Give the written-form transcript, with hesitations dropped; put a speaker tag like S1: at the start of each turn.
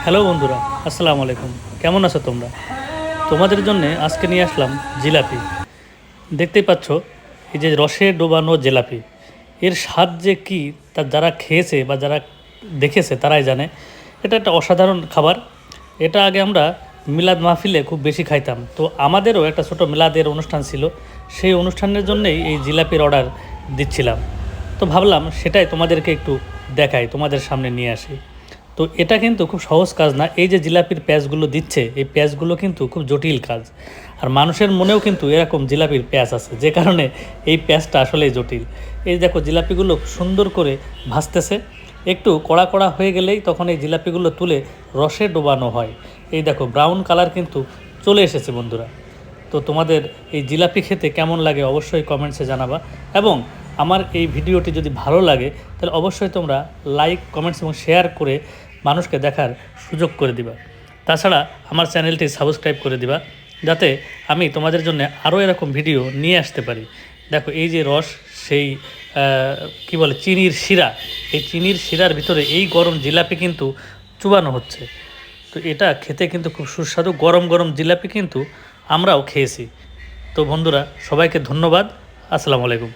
S1: Hello বন্ধুরা, আসসালামু আলাইকুম। কেমন আছো তোমরা? তোমাদের জন্য আজকে নিয়ে আসলাম জিলাপি। দেখতেই পাচ্ছ, এই যে রসে ডোবানো জিলাপি, এর স্বাদ যে কী তা যারা খেয়েছে বা যারা দেখেছে তারাই জানে। এটা একটা অসাধারণ খাবার। এটা আগে আমরা মিলাদ মাহফিলে খুব বেশি খাইতাম। তো আমাদেরও একটা ছোটো মিলাদের অনুষ্ঠান ছিল, সেই অনুষ্ঠানের জন্যেই এই জিলাপির অর্ডার দিচ্ছিলাম। তো ভাবলাম সেটাই তোমাদেরকে একটু দেখাই, তোমাদের সামনে নিয়ে আসি। তো এটা কিন্তু খুব সহজ কাজ না। এই যে জিলাপির প্যাঁচগুলো দিচ্ছে, এই প্যাঁচগুলো কিন্তু খুব জটিল কাজ। আর মানুষের মনেও কিন্তু এরকম জিলাপির প্যাঁচ আছে, যে কারণে এই প্যাঁচটা আসলেই জটিল। এই দেখো জিলাপিগুলো সুন্দর করে ভাজতেছে। একটু কড়া কড়া হয়ে গেলেই তখন এই জিলাপিগুলো তুলে রসে ডোবানো হয়। এই দেখো ব্রাউন কালার কিন্তু চলে এসেছে বন্ধুরা। তো তোমাদের এই জিলাপি খেতে কেমন লাগে অবশ্যই কমেন্টসে জানাবা। এবং আমার এই ভিডিওটি যদি ভালো লাগে তাহলে অবশ্যই তোমরা লাইক, কমেন্টস এবং শেয়ার করে মানুষকে দেখার সুযোগ করে দিবা। তাছাড়া আমার চ্যানেলটি সাবস্ক্রাইব করে দিবা, যাতে আমি তোমাদের জন্য আরও এরকম ভিডিও নিয়ে আসতে পারি। দেখো এই যে রস, সেই কি বলে চিনির শিরা, এই চিনির শিরার ভিতরে এই গরম জিলাপি কিন্তু চুবানো হচ্ছে। তো এটা খেতে কিন্তু খুব সুস্বাদু। গরম গরম জিলাপি কিন্তু আমরাও খেয়েছি। তো বন্ধুরা, সবাইকে ধন্যবাদ। আসসালামু আলাইকুম।